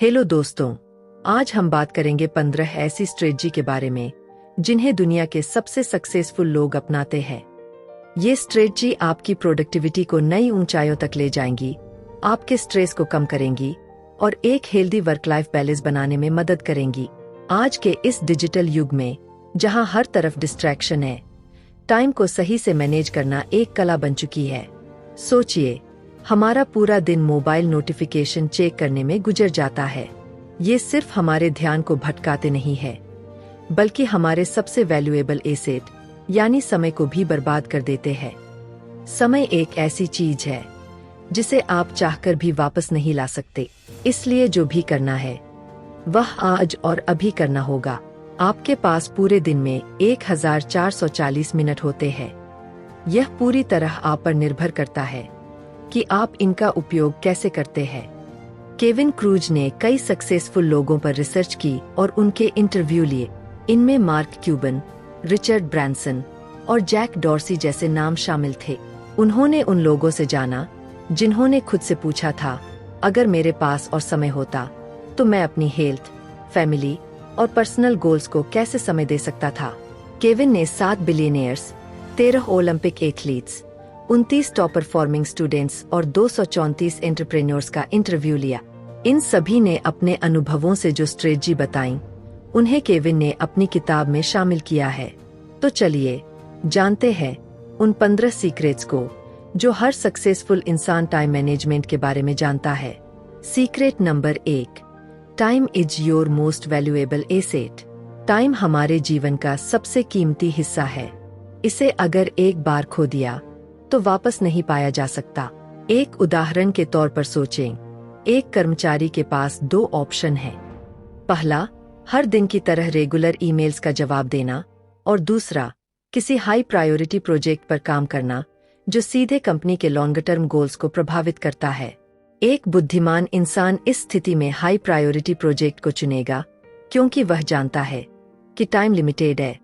Hello दोस्तों, आज हम बात करेंगे 15 ऐसी स्ट्रेटजी के बारे में जिन्हें दुनिया के सबसे सक्सेसफुल लोग अपनाते हैं। ये स्ट्रेटजी आपकी प्रोडक्टिविटी को नई ऊंचाइयों तक ले जाएंगी, आपके स्ट्रेस को कम करेंगी और एक हेल्दी वर्क लाइफ बैलेंस बनाने में मदद करेंगी। आज के इस डिजिटल युग में जहां हर तरफ डिस्ट्रैक्शन है, टाइम को सही से मैनेज करना एक कला बन चुकी है। सोचिए, हमारा पूरा दिन मोबाइल नोटिफिकेशन चेक करने में गुजर जाता है। ये सिर्फ हमारे ध्यान को भटकाते नहीं है, बल्कि हमारे सबसे वैल्यूएबल एसेट यानी समय को भी बर्बाद कर देते हैं। समय एक ऐसी चीज है जिसे आप चाहकर भी वापस नहीं ला सकते, इसलिए जो भी करना है वह आज और अभी करना होगा। आपके पास पूरे दिन में 1440 मिनट होते हैं। यह पूरी तरह आप पर निर्भर करता है कि आप इनका उपयोग कैसे करते हैं। केविन क्रूज ने कई सक्सेसफुल लोगों पर रिसर्च की और उनके इंटरव्यू लिए। इनमें मार्क क्यूबन, रिचर्ड ब्रैंसन और जैक डॉर्सी जैसे नाम शामिल थे। उन्होंने उन लोगों से जाना जिन्होंने खुद से पूछा था, अगर मेरे पास और समय होता तो मैं अपनी हेल्थ, फैमिली और पर्सनल गोल्स को कैसे समय दे सकता था। केविन ने 7 billionaires, 13 Olympic athletes, 29 top performing students और 234 एंटरप्रेन्योर्स का इंटरव्यू लिया। इन सभी ने अपने अनुभवों से जो स्ट्रेटजी बताई, उन्हें केविन ने अपनी किताब में शामिल किया है। तो चलिए जानते हैं उन 15 सीक्रेट्स को जो हर सक्सेसफुल इंसान टाइम मैनेजमेंट के बारे में जानता है। Secret number 1, time is your most valuable asset. Time हमारे जीवन का सबसे कीमती हिस्सा है। इसे अगर एक बार खो दिया तो वापस नहीं पाया जा सकता। एक उदाहरण के तौर पर सोचें, एक कर्मचारी के पास 2 ऑप्शन हैं। पहला, हर दिन की तरह रेगुलर ईमेल्स का जवाब देना, और दूसरा, किसी हाई प्रायोरिटी प्रोजेक्ट पर काम करना जो सीधे कंपनी के लॉन्ग टर्म गोल्स को प्रभावित करता है। एक बुद्धिमान इंसान इस स्थिति में हाई प्रायोरिटी प्रोजेक्ट को चुनेगा, क्योंकि वह जानता है कि टाइम लिमिटेड है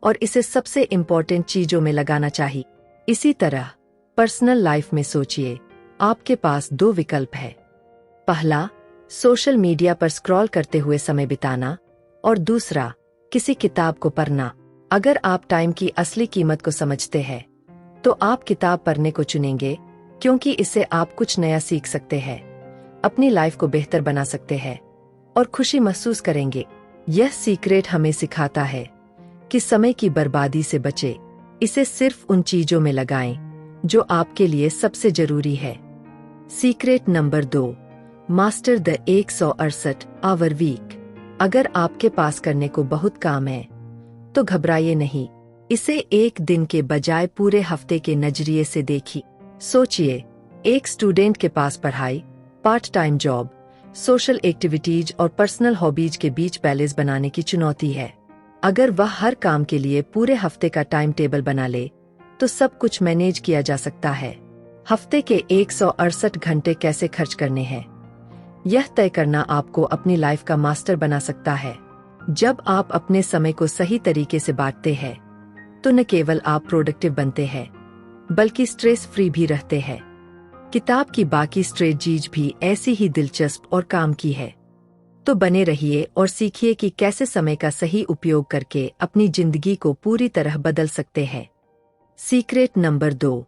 और इसे सबसे इम्पोर्टेंट चीजों में लगाना चाहिए। इसी तरह पर्सनल लाइफ में सोचिए, आपके पास 2 विकल्प है। पहला, सोशल मीडिया पर स्क्रॉल करते हुए समय बिताना, और दूसरा, किसी किताब को पढ़ना। अगर आप टाइम की असली कीमत को समझते हैं तो आप किताब पढ़ने को चुनेंगे, क्योंकि इससे आप कुछ नया सीख सकते हैं, अपनी लाइफ को बेहतर बना सकते हैं और खुशी महसूस करेंगे। यह सीक्रेट हमें सिखाता है कि समय की बर्बादी से बचे। इसे सिर्फ उन चीजों में लगाएं जो आपके लिए सबसे जरूरी है। Secret number 2, master the 168 hour week. अगर आपके पास करने को बहुत काम है तो घबराइए नहीं, इसे एक दिन के बजाय पूरे हफ्ते के नजरिए से देखिए। सोचिए, एक स्टूडेंट के पास पढ़ाई, part time job, social activities और पर्सनल हॉबीज के बीच बैलेंस बनाने की चुनौती है। अगर वह हर काम के लिए पूरे हफ्ते का टाइम टेबल बना ले तो सब कुछ मैनेज किया जा सकता है। हफ्ते के 168 घंटे कैसे खर्च करने हैं, यह तय करना आपको अपनी लाइफ का मास्टर बना सकता है। जब आप अपने समय को सही तरीके से बांटते हैं तो न केवल आप प्रोडक्टिव बनते हैं, बल्कि स्ट्रेस फ्री भी रहते हैं। किताब की बाकी स्ट्रेटजीज भी ऐसी ही दिलचस्प और काम की है। तो बने रहिए और सीखिए कि कैसे समय का सही उपयोग करके अपनी जिंदगी को पूरी तरह बदल सकते हैं। Secret number 2,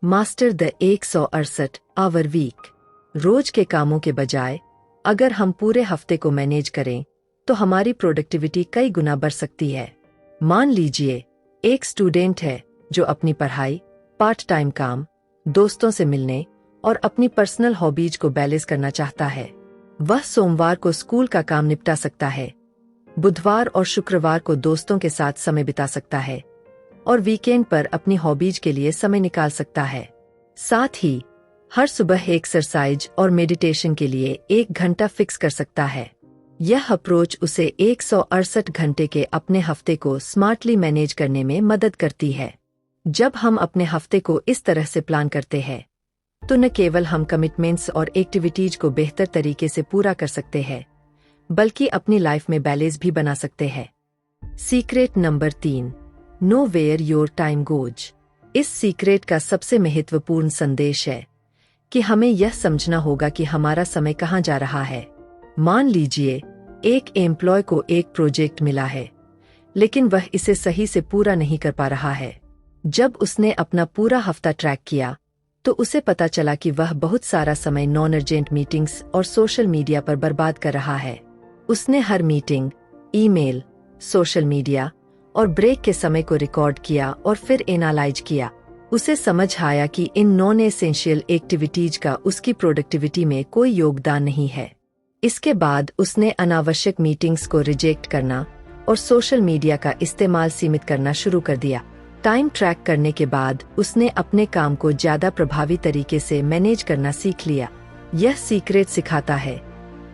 master the 168 hour week. रोज के कामों के बजाय अगर हम पूरे हफ्ते को मैनेज करें तो हमारी प्रोडक्टिविटी कई गुना बढ़ सकती है। मान लीजिए, एक स्टूडेंट है जो अपनी पढ़ाई, पार्ट टाइम काम, दोस्तों से मिलने और अपनी पर्सनल हॉबीज को बैलेंस करना चाहता है। वह सोमवार को स्कूल का काम निपटा सकता है, बुधवार और शुक्रवार को दोस्तों के साथ समय बिता सकता है और वीकेंड पर अपनी हॉबीज के लिए समय निकाल सकता है। साथ ही हर सुबह एक्सरसाइज और मेडिटेशन के लिए 1 घंटा फिक्स कर सकता है। यह अप्रोच उसे 168 घंटे के अपने हफ्ते को स्मार्टली मैनेज करने में मदद करती है। जब हम अपने हफ्ते को इस तरह से प्लान करते हैं तो न केवल हम कमिटमेंट्स और एक्टिविटीज को बेहतर तरीके से पूरा कर सकते हैं, बल्कि अपनी लाइफ में बैलेंस भी बना सकते हैं। Secret number 3, know where your time goes. इस सीक्रेट का सबसे महत्वपूर्ण संदेश है कि हमें यह समझना होगा कि हमारा समय कहाँ जा रहा है। मान लीजिए एक एम्प्लॉय को एक प्रोजेक्ट मिला है, लेकिन वह इसे सही से पूरा नहीं कर पा रहा है। जब उसने अपना पूरा हफ्ता ट्रैक किया तो उसे पता चला कि वह बहुत सारा समय नॉन अर्जेंट मीटिंग्स और सोशल मीडिया पर बर्बाद कर रहा है। उसने हर मीटिंग, ईमेल, सोशल मीडिया और ब्रेक के समय को रिकॉर्ड किया और फिर एनालाइज किया। उसे समझ आया कि इन नॉन एसेंशियल एक्टिविटीज का उसकी प्रोडक्टिविटी में कोई योगदान नहीं है। इसके बाद उसने अनावश्यक मीटिंग्स को रिजेक्ट करना और सोशल मीडिया का इस्तेमाल सीमित करना शुरू कर दिया। टाइम ट्रैक करने के बाद उसने अपने काम को ज्यादा प्रभावी तरीके से मैनेज करना सीख लिया। यह सीक्रेट सिखाता है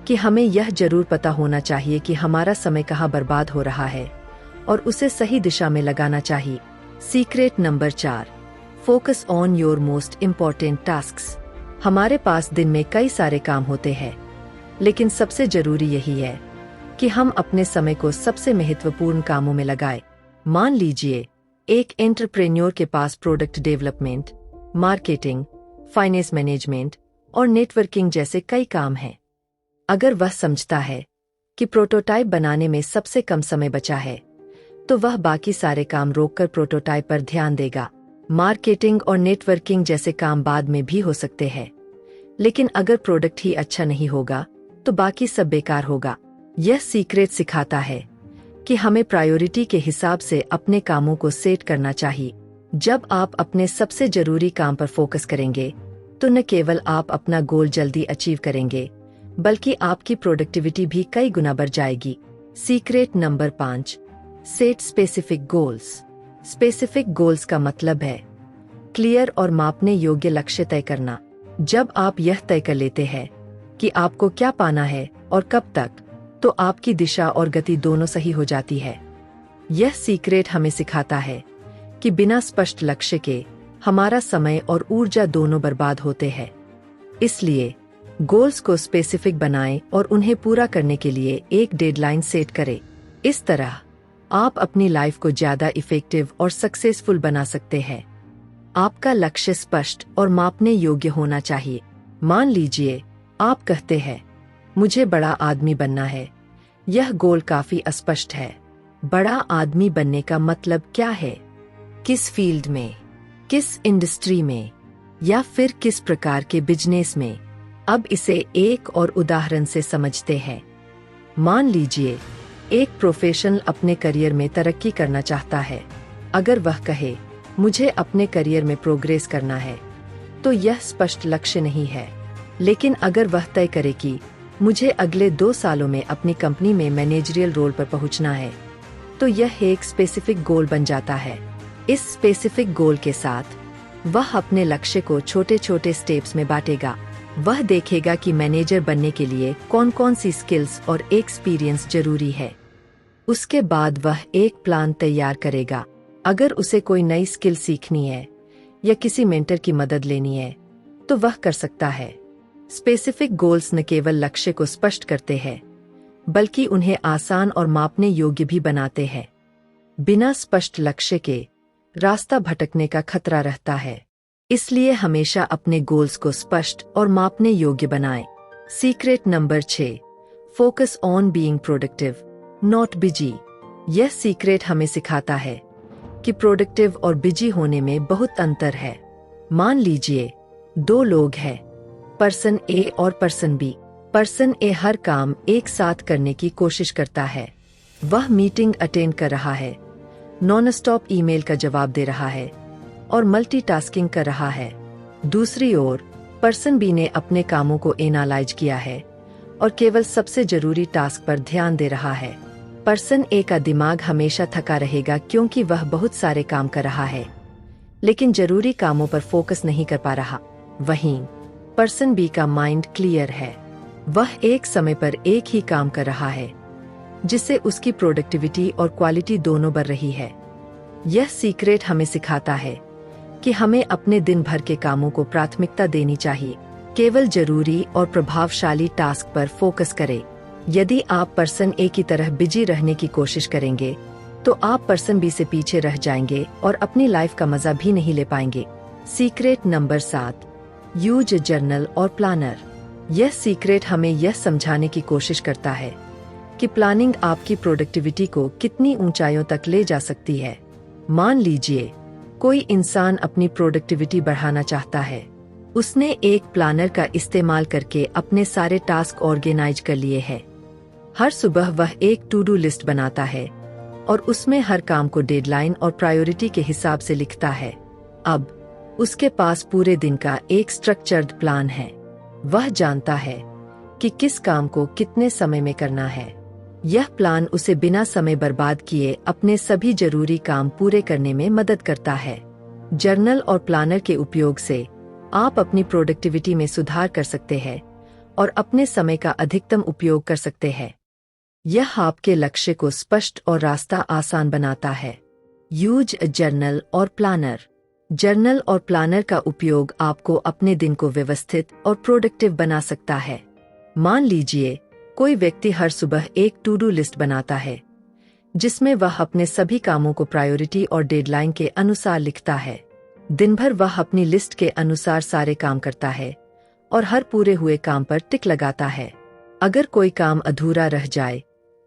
कि हमें यह जरूर पता होना चाहिए कि हमारा समय कहाँ बर्बाद हो रहा है और उसे सही दिशा में लगाना चाहिए। Secret number 4, focus on your most important tasks. हमारे पास दिन में कई सारे काम होते हैं, लेकिन सबसे जरूरी यही है कि हम अपने समय को सबसे महत्वपूर्ण कामों में लगाएं। मान लीजिए एक एंटरप्रेन्योर के पास product development, marketing, finance management और नेटवर्किंग जैसे कई काम हैं। अगर वह समझता है कि प्रोटोटाइप बनाने में सबसे कम समय बचा है, तो वह बाकी सारे काम रोककर प्रोटोटाइप पर ध्यान देगा। मार्केटिंग और नेटवर्किंग जैसे काम बाद में भी हो सकते हैं, लेकिन अगर प्रोडक्ट ही अच्छा नहीं होगा तो बाकी सब बेकार होगा। यह सीक्रेट सिखाता है कि हमें प्रायोरिटी के हिसाब से अपने कामों को सेट करना चाहिए। जब आप अपने सबसे जरूरी काम पर फोकस करेंगे, तो न केवल आप अपना गोल जल्दी अचीव करेंगे, बल्कि आपकी प्रोडक्टिविटी भी कई गुना बढ़ जाएगी। Secret number 5, set specific goals. Specific goals का मतलब है क्लियर और मापने योग्य लक्ष्य तय करना। जब आप यह तय कर लेते हैं कि आपको क्या पाना है और कब तक, तो आपकी दिशा और गति दोनों सही हो जाती है। यह सीक्रेट हमें सिखाता है कि बिना स्पष्ट लक्ष्य के हमारा समय और ऊर्जा दोनों बर्बाद होते हैं। इसलिए गोल्स को स्पेसिफिक बनाएं और उन्हें पूरा करने के लिए एक डेडलाइन सेट करें। इस तरह आप अपनी लाइफ को ज्यादा इफेक्टिव और सक्सेसफुल बना सकते हैं। आपका लक्ष्य स्पष्ट और मापने योग्य होना चाहिए। मान लीजिए आप कहते हैं, मुझे बड़ा आदमी बनना है। यह गोल काफी अस्पष्ट है। बड़ा आदमी बनने का मतलब क्या है? किस फील्ड में, किस इंडस्ट्री में, या फिर किस प्रकार के बिजनेस में? अब इसे एक और उदाहरण से समझते हैं। मान लीजिए एक प्रोफेशनल अपने करियर में तरक्की करना चाहता है। अगर वह कहे, मुझे अपने करियर में प्रोग्रेस करना है, तो यह स्पष्ट लक्ष्य नहीं है। लेकिन अगर वह तय करे कि मुझे अगले 2 सालों में अपनी कंपनी में मैनेजरियल रोल पर पहुंचना है, तो यह एक स्पेसिफिक गोल बन जाता है। इस स्पेसिफिक गोल के साथ वह अपने लक्ष्य को छोटे छोटे स्टेप्स में बांटेगा। वह देखेगा कि मैनेजर बनने के लिए कौन कौन सी स्किल्स और एक्सपीरियंस जरूरी है। उसके बाद वह एक प्लान तैयार करेगा। अगर उसे कोई नई स्किल सीखनी है या किसी मेंटर की मदद लेनी है, तो वह कर सकता है। स्पेसिफिक गोल्स न केवल लक्ष्य को स्पष्ट करते हैं, बल्कि उन्हें आसान और मापने योग्य भी बनाते हैं। बिना स्पष्ट लक्ष्य के रास्ता भटकने का खतरा रहता है। इसलिए हमेशा अपने गोल्स को स्पष्ट और मापने योग्य बनाएं। Secret number 6, focus on being productive, not busy. यह सीक्रेट हमें सिखाता है कि प्रोडक्टिव और बिजी होने में बहुत अंतर है। मान लीजिए 2 लोग हैं, पर्सन ए और पर्सन बी। पर्सन ए हर काम एक साथ करने की कोशिश करता है। वह मीटिंग अटेंड कर रहा है, नॉन स्टॉप ईमेल का जवाब दे रहा है और मल्टीटास्किंग कर रहा है। दूसरी ओर पर्सन बी ने अपने कामों को एनालाइज किया है और केवल सबसे जरूरी टास्क पर ध्यान दे रहा है। पर्सन ए का दिमाग हमेशा थका रहेगा क्योंकि वह बहुत सारे काम कर रहा है, लेकिन जरूरी कामों पर फोकस नहीं कर पा रहा। वहीं पर्सन बी का माइंड क्लियर है। वह एक समय पर एक ही काम कर रहा है, जिससे उसकी प्रोडक्टिविटी और क्वालिटी दोनों बढ़ रही है। यह सीक्रेट हमें सिखाता है कि हमें अपने दिन भर के कामों को प्राथमिकता देनी चाहिए। केवल जरूरी और प्रभावशाली टास्क पर फोकस करें। यदि आप पर्सन ए की तरह बिजी रहने की कोशिश करेंगे, तो आप पर्सन बी से पीछे रह जाएंगे और अपनी लाइफ का मजा भी नहीं ले पाएंगे। सीक्रेट नंबर 7, यूज जर्नल और प्लानर। यह सीक्रेट हमें यह समझाने की कोशिश करता है कि प्लानिंग आपकी प्रोडक्टिविटी को कितनी ऊंचाइयों तक ले जा सकती है। मान लीजिए कोई इंसान अपनी प्रोडक्टिविटी बढ़ाना चाहता है। उसने एक प्लानर का इस्तेमाल करके अपने सारे टास्क ऑर्गेनाइज कर लिए हैं। हर सुबह वह एक टू डू लिस्ट बनाता है और उसमें हर काम को डेडलाइन और प्रायोरिटी के हिसाब से लिखता है। अब उसके पास पूरे दिन का एक स्ट्रक्चर्ड प्लान है। वह जानता है कि किस काम को कितने समय में करना है। यह प्लान उसे बिना समय बर्बाद किए अपने सभी जरूरी काम पूरे करने में मदद करता है। जर्नल और प्लानर के उपयोग से आप अपनी प्रोडक्टिविटी में सुधार कर सकते हैं और अपने समय का अधिकतम उपयोग कर सकते हैं। यह आपके लक्ष्य को स्पष्ट और रास्ता आसान बनाता है। यूज जर्नल और प्लानर। जर्नल और प्लानर का उपयोग आपको अपने दिन को व्यवस्थित और प्रोडक्टिव बना सकता है। मान लीजिए कोई व्यक्ति हर सुबह एक टू डू लिस्ट बनाता है जिसमें वह अपने सभी कामों को प्रायोरिटी और डेडलाइन के अनुसार लिखता है। दिन भर वह अपनी लिस्ट के अनुसार सारे काम करता है और हर पूरे हुए काम पर टिक लगाता है। अगर कोई काम अधूरा रह जाए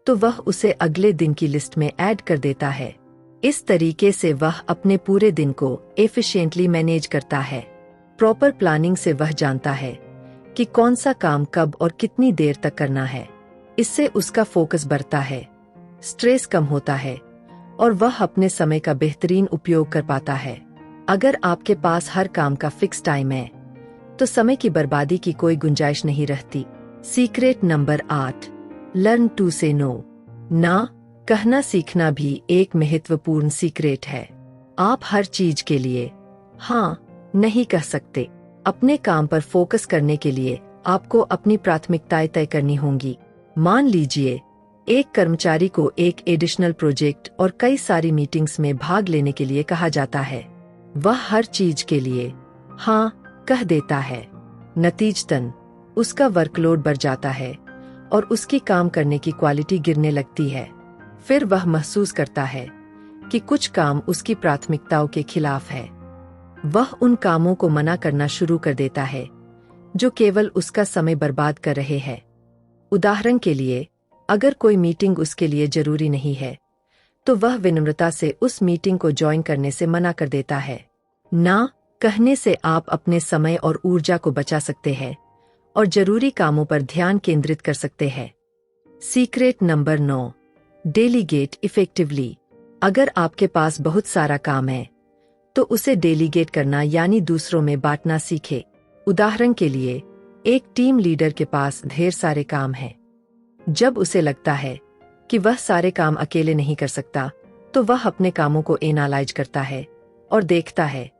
तो वह उसे अगले दिन की लिस्ट में ऐड कर देता है। इस तरीके से वह अपने पूरे दिन को एफिशिएंटली मैनेज करता है। प्रॉपर प्लानिंग से वह जानता है कि कौन सा काम कब और कितनी देर तक करना है। इससे उसका फोकस बढ़ता है, स्ट्रेस कम होता है और वह अपने समय का बेहतरीन उपयोग कर पाता है। अगर आपके पास हर काम का फिक्स टाइम है तो समय की बर्बादी की कोई गुंजाइश नहीं रहती। सीक्रेट नंबर 8, लर्न टू से नो। ना कहना सीखना भी एक महत्वपूर्ण सीक्रेट है। आप हर चीज के लिए हाँ नहीं कह सकते। अपने काम पर फोकस करने के लिए आपको अपनी प्राथमिकताएं तय करनी होंगी। मान लीजिए एक कर्मचारी को एक एडिशनल प्रोजेक्ट और कई सारी मीटिंग्स में भाग लेने के लिए कहा जाता है। वह हर चीज के लिए हाँ कह देता है। नतीजतन उसका वर्कलोड बढ़ जाता है और उसकी काम करने की क्वालिटी गिरने लगती है। फिर वह महसूस करता है कि कुछ काम उसकी प्राथमिकताओं के खिलाफ है। वह उन कामों को मना करना शुरू कर देता है जो केवल उसका समय बर्बाद कर रहे हैं। उदाहरण के लिए, अगर कोई मीटिंग उसके लिए जरूरी नहीं है तो वह विनम्रता से उस मीटिंग को ज्वाइन करने से मना कर देता है। ना कहने से आप अपने समय और ऊर्जा को बचा सकते हैं और जरूरी कामों पर ध्यान केंद्रित कर सकते हैं। Secret number 9, delegate effectively. अगर आपके पास बहुत सारा काम है तो उसे डेलीगेट करना यानी दूसरों में बांटना सीखे। उदाहरण के लिए, एक टीम लीडर के पास ढेर सारे काम हैं। जब उसे लगता है कि वह सारे काम अकेले नहीं कर सकता तो वह अपने कामों को एनालाइज करता है और देखता है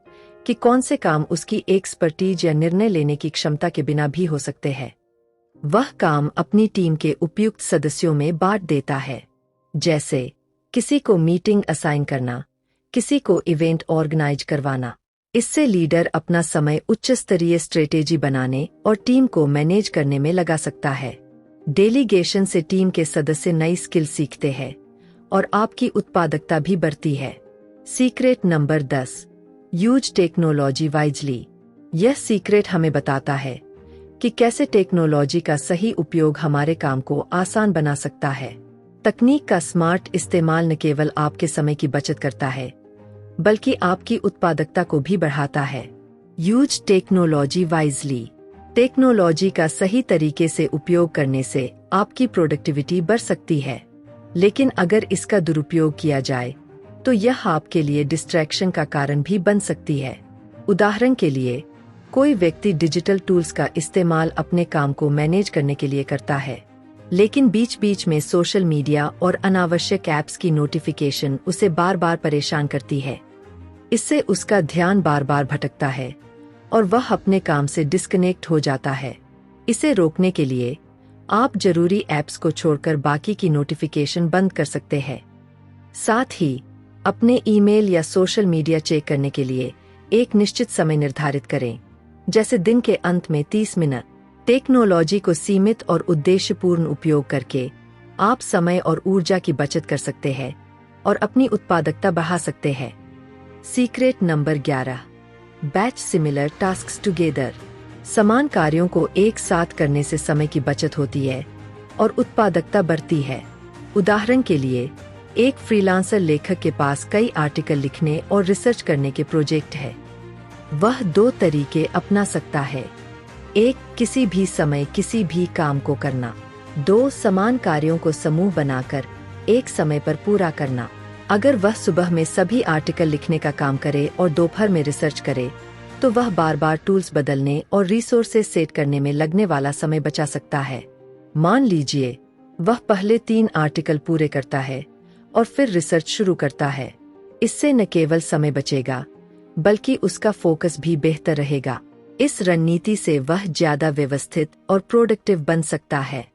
कि कौन से काम उसकी एक्सपर्टीज या निर्णय लेने की क्षमता के बिना भी हो सकते हैं। वह काम अपनी टीम के उपयुक्त सदस्यों में बांट देता है, जैसे किसी को मीटिंग असाइन करना, किसी को इवेंट ऑर्गेनाइज करवाना। इससे लीडर अपना समय उच्च स्तरीय स्ट्रेटेजी बनाने और टीम को मैनेज करने में लगा सकता है। डेलीगेशन से टीम के सदस्य नई स्किल सीखते हैं और आपकी उत्पादकता भी बढ़ती है। Secret number 10, use technology wisely. यह सीक्रेट हमें बताता है कि कैसे टेक्नोलॉजी का सही उपयोग हमारे काम को आसान बना सकता है। तकनीक का स्मार्ट इस्तेमाल न केवल आपके समय की बचत करता है बल्कि आपकी उत्पादकता को भी बढ़ाता है। Use technology wisely. टेक्नोलॉजी का सही तरीके से उपयोग करने से आपकी प्रोडक्टिविटी बढ़ सकती है, लेकिन अगर इसका दुरुपयोग किया जाए तो यह आपके लिए डिस्ट्रैक्शन का कारण भी बन सकती है। उदाहरण के लिए, कोई व्यक्ति डिजिटल टूल्स का इस्तेमाल अपने काम को मैनेज करने के लिए करता है, लेकिन बीच बीच में सोशल मीडिया और अनावश्यक ऐप्स की नोटिफिकेशन उसे बार बार परेशान करती है। इससे उसका ध्यान बार बार भटकता है और वह अपने काम से डिस्कनेक्ट हो जाता है। इसे रोकने के लिए आप जरूरी ऐप्स को छोड़कर बाकी की नोटिफिकेशन बंद कर सकते हैं। साथ ही अपने ईमेल या सोशल मीडिया चेक करने के लिए एक निश्चित समय निर्धारित करें, जैसे दिन के अंत में 30 मिनट। टेक्नोलॉजी को सीमित और उद्देश्यपूर्ण उपयोग करके आप समय और ऊर्जा की बचत कर सकते हैं और अपनी उत्पादकता बढ़ा सकते हैं। Secret number 11, batch similar tasks together. समान कार्यों को एक साथ करने से समय की बचत होती है और उत्पादकता बढ़ती है। उदाहरण के लिए, एक फ्रीलांसर लेखक के पास कई आर्टिकल लिखने और रिसर्च करने के प्रोजेक्ट है। वह 2 तरीके अपना सकता है। 1. किसी भी समय किसी भी काम को करना। 2. समान कार्यों को समूह बनाकर एक समय पर पूरा करना। अगर वह सुबह में सभी आर्टिकल लिखने का काम करे और दोपहर में रिसर्च करे, तो वह बार बार टूल्स बदलने और रिसोर्सेज सेट करने में लगने वाला समय बचा सकता है। मान लीजिए, वह पहले 3 आर्टिकल पूरे करता है और फिर रिसर्च शुरू करता है। इससे न केवल समय बचेगा, बल्कि उसका फोकस भी बेहतर रहेगा। इस रणनीति से वह ज्यादा व्यवस्थित और प्रोडक्टिव बन सकता है।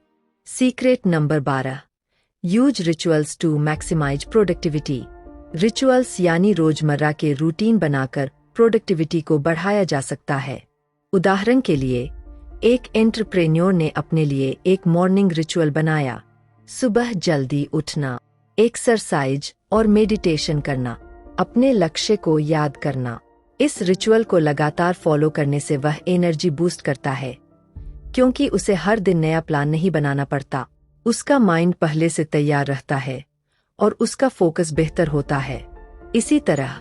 Secret number 12। Use rituals to maximize productivity. Rituals यानी रोजमर्रा के रूटीन बनाकर प्रोडक्टिविटी को बढ़ाया जा सकता है। उदाहरण के लिए, एक एंटरप्रेन्योर ने अपने लिए एक मॉर्निंग रिचुअल बनाया। सुबह जल्दी उठना, एक्सरसाइज और मेडिटेशन करना, अपने लक्ष्य को याद करना। इस रिचुअल को लगातार फॉलो करने से वह एनर्जी बूस्ट करता है, क्योंकि उसे हर दिन नया प्लान नहीं बनाना पड़ता। उसका माइंड पहले से तैयार रहता है और उसका फोकस बेहतर होता है। इसी तरह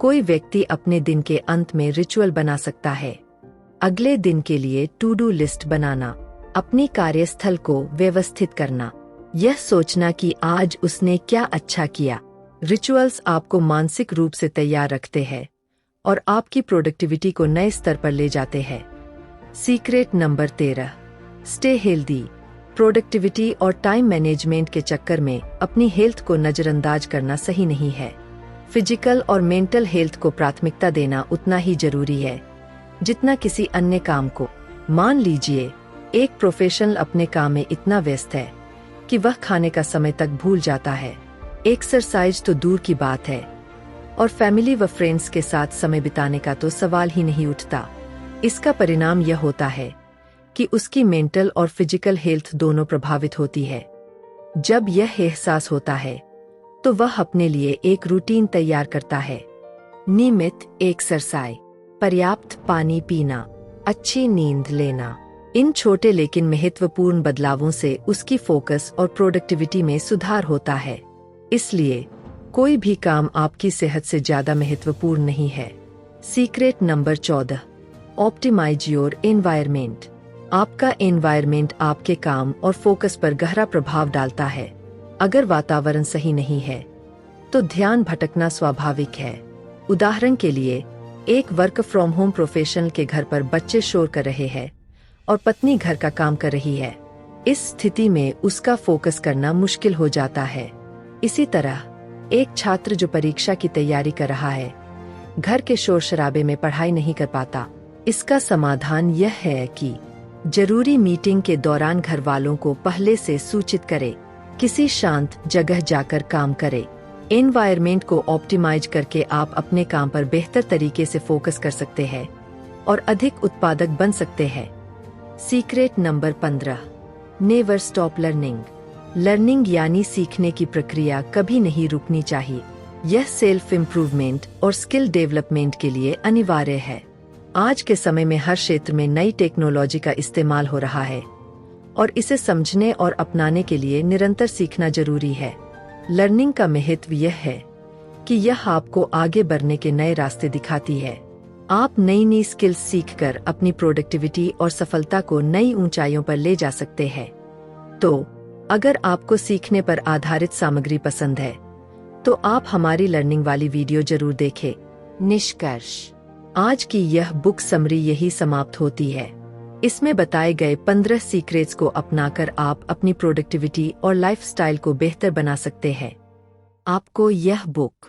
कोई व्यक्ति अपने दिन के अंत में रिचुअल बना सकता है। अगले दिन के लिए टू डू लिस्ट बनाना, अपनी कार्यस्थल को व्यवस्थित करना, यह सोचना कि आज उसने क्या अच्छा किया। रिचुअल्स आपको मानसिक रूप से तैयार रखते हैं और आपकी प्रोडक्टिविटी को नए स्तर पर ले जाते हैं। Secret number 13। Stay healthy. Productivity और टाइम मैनेजमेंट के चक्कर में अपनी हेल्थ को नजरअंदाज करना सही नहीं है। फिजिकल और मेंटल हेल्थ को प्राथमिकता देना उतना ही जरूरी है जितना किसी अन्य काम को। मान लीजिए, एक प्रोफेशनल अपने काम में इतना व्यस्त है कि वह खाने का समय तक भूल जाता है। एक्सरसाइज तो दूर की बात है और फैमिली व फ्रेंड्स के साथ समय बिताने का तो सवाल ही नहीं उठता। इसका परिणाम यह होता है कि उसकी मेंटल और फिजिकल हेल्थ दोनों प्रभावित होती है। जब यह एहसास होता है, तो वह अपने लिए एक रूटीन तैयार करता है। नियमित एक्सरसाइज, पर्याप्त पानी पीना, अच्छी नींद लेना। इन छोटे लेकिन महत्वपूर्ण बदलावों से उसकी फोकस और प्रोडक्टिविटी में सुधार होता है। इसलिए कोई भी काम आपकी सेहत से ज्यादा महत्वपूर्ण नहीं है। Secret number 14। Optimize your environment. आपका एनवायरनमेंट आपके काम और फोकस पर गहरा प्रभाव डालता है। अगर वातावरण सही नहीं है, तो ध्यान भटकना स्वाभाविक है। उदाहरण के लिए, एक वर्क फ्रॉम होम प्रोफेशनल के घर पर बच्चे शोर कर रहे हैं और पत्नी घर का काम कर रही है। इस स्थिति में उसका फोकस करना मुश्किल हो जाता है। इसी तरह एक छात्र जो परीक्षा की तैयारी कर रहा है, घर के शोर शराबे में पढ़ाई नहीं कर पाता। इसका समाधान यह है कि जरूरी मीटिंग के दौरान घर वालों को पहले से सूचित करे, किसी शांत जगह जाकर काम करे। एनवायरनमेंट को ऑप्टिमाइज करके आप अपने काम पर बेहतर तरीके से फोकस कर सकते हैं और अधिक उत्पादक बन सकते हैं। Secret number 15। Never stop learning. Learning यानी सीखने की प्रक्रिया कभी नहीं रुकनी चाहिए। यह सेल्फ इम्प्रूवमेंट और स्किल डेवलपमेंट के लिए अनिवार्य है। आज के समय में हर क्षेत्र में नई टेक्नोलॉजी का इस्तेमाल हो रहा है और इसे समझने और अपनाने के लिए निरंतर सीखना जरूरी है। लर्निंग का महत्व यह है कि यह आपको आगे बढ़ने के नए रास्ते दिखाती है। आप नई नई स्किल्स सीखकर अपनी प्रोडक्टिविटी और सफलता को नई ऊंचाइयों पर ले जा सकते हैं। तो अगर आपको सीखने पर आधारित सामग्री पसंद है, तो आप हमारी लर्निंग वाली वीडियो जरूर देखें। निष्कर्ष, आज की यह बुक समरी यही समाप्त होती है। इसमें बताए गए 15 सीक्रेट्स को अपनाकर आप अपनी प्रोडक्टिविटी और लाइफस्टाइल को बेहतर बना सकते हैं। आपको यह बुक